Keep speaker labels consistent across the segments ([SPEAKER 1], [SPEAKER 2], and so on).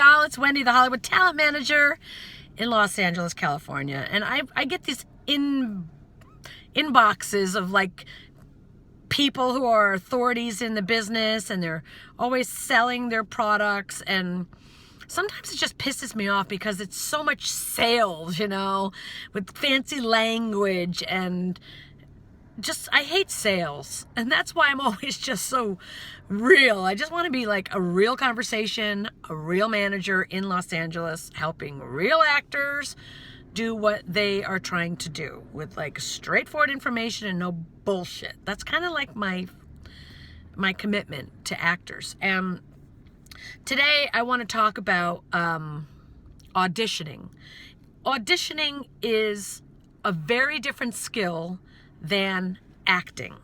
[SPEAKER 1] y'all, it's Wendy, the Hollywood talent manager in Los Angeles, California. And I get these inboxes of like people who are authorities in the business, and they're always selling their products, and sometimes it just pisses me off because it's so much sales, you know, with fancy language, and just, I hate sales. And that's why I'm always just so real. I just want to be like a real conversation, a real manager in Los Angeles, helping real actors do what they are trying to do with like straightforward information and no bullshit. That's kind of like my commitment to actors. And today I want to talk about auditioning. Auditioning is a very different skill than acting.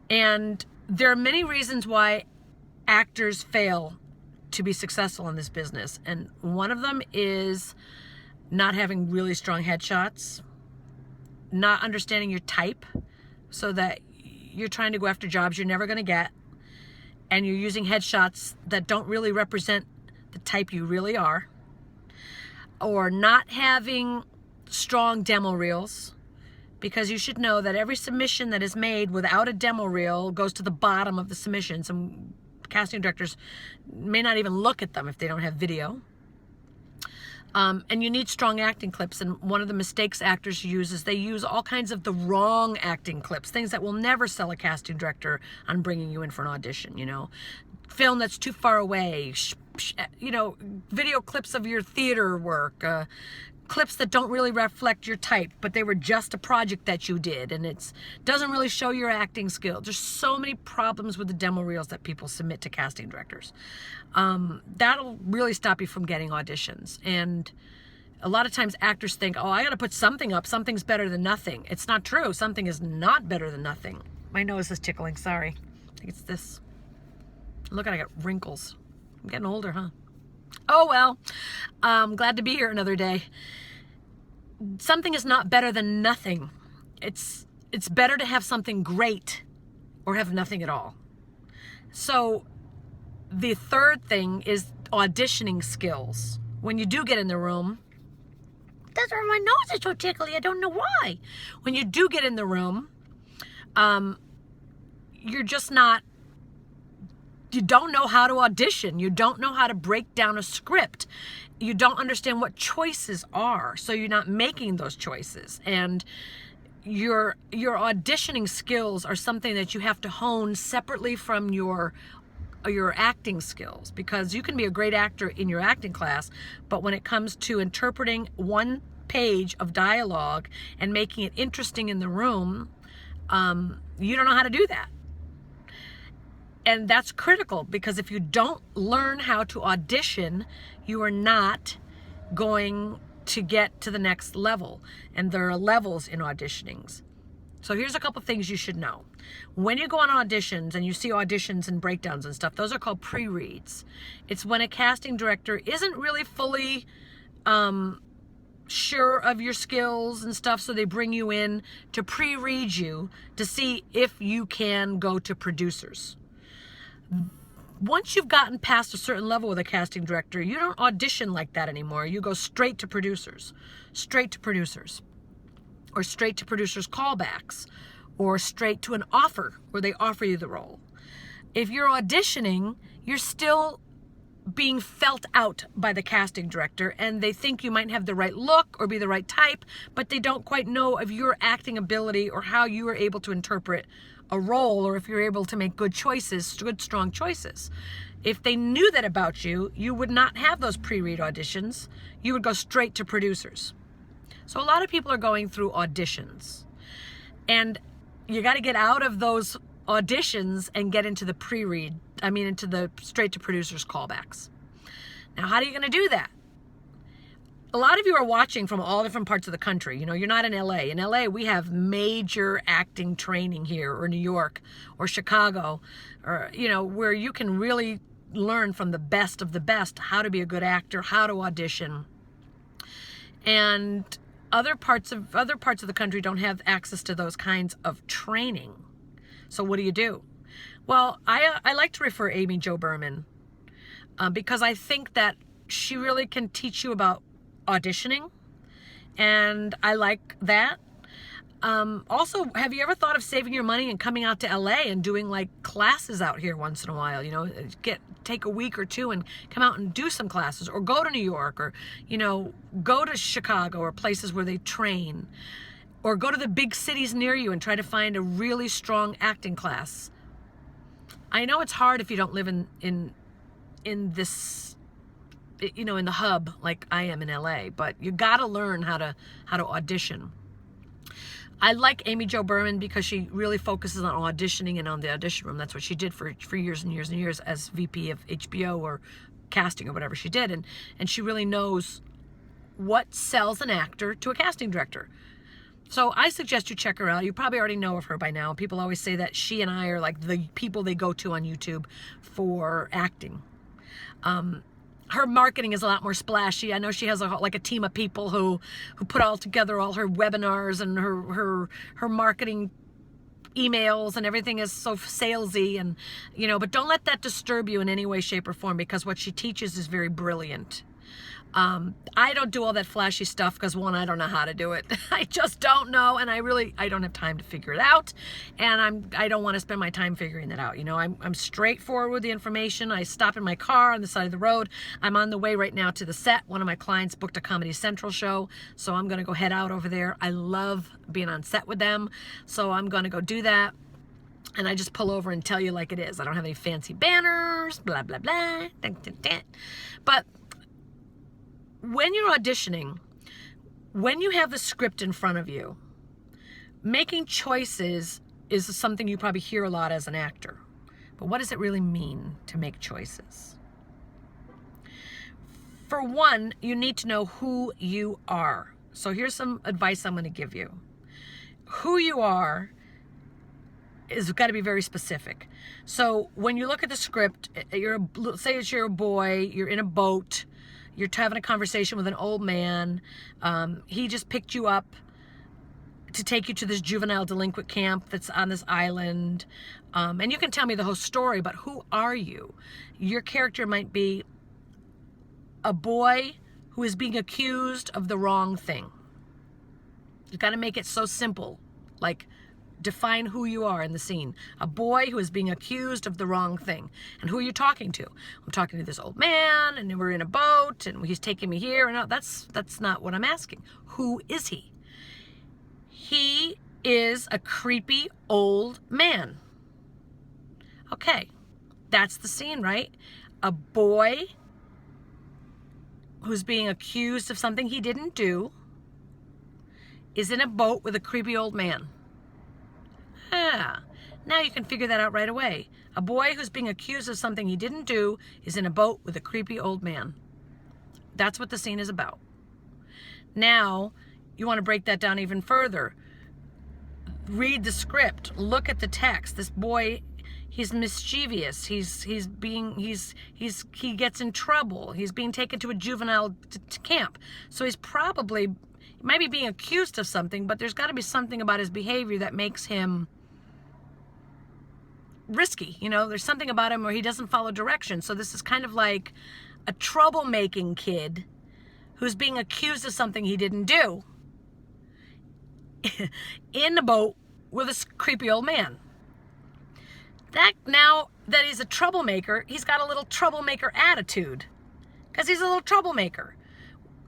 [SPEAKER 1] And there are many reasons why actors fail to be successful in this business. And one of them is not having really strong headshots, not understanding your type, so that you're trying to go after jobs you're never going to get, and you're using headshots that don't really represent the type you really are, or not having strong demo reels, because you should know that every submission that is made without a demo reel goes to the bottom of the submission. Some casting directors may not even look at them if they don't have video. And you need strong acting clips. And one of the mistakes actors use is they use all kinds of the wrong acting clips, things that will never sell a casting director on bringing you in for an audition, you know. Film that's too far away, you know, video clips of your theater work, clips that don't really reflect your type, but they were just a project that you did, and it doesn't really show your acting skill. There's so many problems with the demo reels that people submit to casting directors. That'll really stop you from getting auditions. And a lot of times actors think, oh, I got to put something up. Something's better than nothing. It's not true. Something is not better than nothing. My nose is tickling. Sorry. I think it's this. Look, I got wrinkles. I'm getting older, huh? Oh, well, glad to be here another day. Something is not better than nothing. It's better to have something great or have nothing at all. So the third thing is auditioning skills. When you do get in the room, that's why my nose is so tickly. I don't know why. When you do get in the room, you're just not, you don't know how to audition. You don't know how to break down a script. You don't understand what choices are, so you're not making those choices. And your auditioning skills are something that you have to hone separately from your acting skills, because you can be a great actor in your acting class, but when it comes to interpreting one page of dialogue and making it interesting in the room, you don't know how to do that. And that's critical, because if you don't learn how to audition, you are not going to get to the next level. And there are levels in auditionings. So here's a couple things you should know. When you go on auditions and you see auditions and breakdowns and stuff, those are called pre-reads. It's when a casting director isn't really fully sure of your skills and stuff, so they bring you in to pre-read you to see if you can go to producers. Once you've gotten past a certain level with a casting director, you don't audition like that anymore. You go straight to producers, or straight to producers callbacks, or straight to an offer where they offer you the role. If you're auditioning, you're still being felt out by the casting director, and they think you might have the right look or be the right type, but they don't quite know of your acting ability or how you are able to interpret a role, or if you're able to make good choices, good strong choices. If they knew that about you, you would not have those pre-read auditions. You would go straight to producers. So a lot of people are going through auditions, and you got to get out of those auditions and get into the into the straight to producers callbacks. Now, how are you going to do that? A lot of you are watching from all different parts of the country. You know, you're not in LA. In LA, we have major acting training here, or New York, or Chicago, or, you know, where you can really learn from the best of the best how to be a good actor, how to audition. And other parts of the country don't have access to those kinds of training. So what do you do? Well, I like to refer Amy Jo Berman because I think that she really can teach you about auditioning, and I like that. Also, have you ever thought of saving your money and coming out to LA and doing like classes out here once in a while? You know, take a week or two and come out and do some classes, or go to New York, or, you know, go to Chicago or places where they train, or go to the big cities near you and try to find a really strong acting class. I know it's hard if you don't live in this, you know, in the hub like I am in LA, but you got to learn how to audition. I like Amy Jo Berman because she really focuses on auditioning and on the audition room. That's what she did for years and years and years as VP of HBO or casting or whatever she did. And she really knows what sells an actor to a casting director. So I suggest you check her out. You probably already know of her by now. People always say that she and I are like the people they go to on YouTube for acting. Her marketing is a lot more splashy. I know she has like a team of people who put all together all her webinars and her marketing emails, and everything is so salesy, and, you know, but don't let that disturb you in any way, shape, or form, because what she teaches is very brilliant. I don't do all that flashy stuff because, one, I don't know how to do it. I just don't know, and I don't have time to figure it out, and I don't want to spend my time figuring that out. You know, I'm straightforward with the information. I stop in my car on the side of the road. I'm on the way right now to the set. One of my clients booked a Comedy Central show, so I'm going to go head out over there. I love being on set with them, so I'm going to go do that. And I just pull over and tell you like it is. I don't have any fancy banners, blah, blah, blah. But when you're auditioning, when you have the script in front of you, making choices is something you probably hear a lot as an actor. But what does it really mean to make choices? For one, you need to know who you are. So here's some advice I'm going to give you. Who you are is got to be very specific. So when you look at the script, say you're a boy, you're in a boat, you're having a conversation with an old man. He just picked you up to take you to this juvenile delinquent camp that's on this island. And you can tell me the whole story, but who are you? Your character might be a boy who is being accused of the wrong thing. You've got to make it so simple. Like, define who you are in the scene. A boy who is being accused of the wrong thing. And who are you talking to? I'm talking to this old man, and we're in a boat, and he's taking me here. And that's not what I'm asking. Who is he? He is a creepy old man. Okay, that's the scene, right? A boy who's being accused of something he didn't do is in a boat with a creepy old man. Now you can figure that out right away. A boy who's being accused of something he didn't do is in a boat with a creepy old man. That's what the scene is about. Now, you want to break that down even further. Read the script. Look at the text. This boy, he's mischievous. He gets in trouble. He's being taken to a juvenile camp. So he might be being accused of something, but there's got to be something about his behavior that makes him risky. You know, there's something about him where he doesn't follow directions. So this is kind of like a troublemaking kid who's being accused of something he didn't do in the boat with a creepy old man. Now that he's a troublemaker, he's got a little troublemaker attitude because he's a little troublemaker.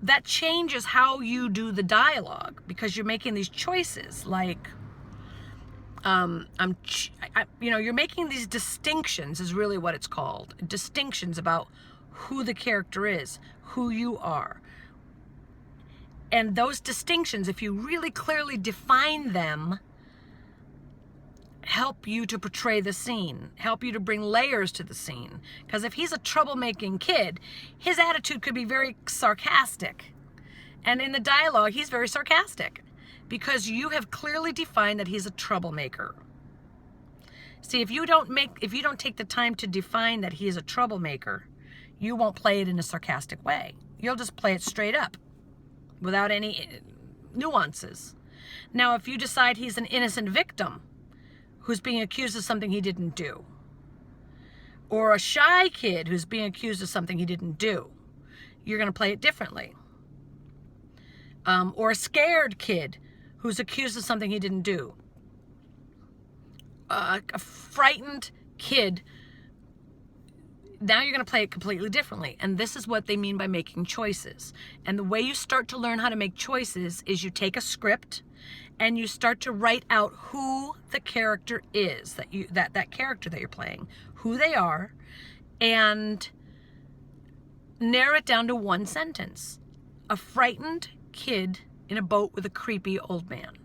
[SPEAKER 1] That changes how you do the dialogue because you're making these choices. Like, you're making these distinctions is really what it's called. Distinctions about who the character is, who you are. And those distinctions, if you really clearly define them, help you to portray the scene, help you to bring layers to the scene. Because if he's a troublemaking kid, his attitude could be very sarcastic. And in the dialogue, he's very sarcastic because you have clearly defined that he's a troublemaker. See, if you don't take the time to define that he is a troublemaker, you won't play it in a sarcastic way. You'll just play it straight up without any nuances. Now, if you decide he's an innocent victim who's being accused of something he didn't do, or a shy kid who's being accused of something he didn't do, you're going to play it differently. Or a scared kid who's accused of something he didn't do. A frightened kid, now you're going to play it completely differently. And this is what they mean by making choices. And the way you start to learn how to make choices is you take a script and you start to write out who the character is, that character that you're playing, who they are, and narrow it down to one sentence. A frightened kid in a boat with a creepy old man.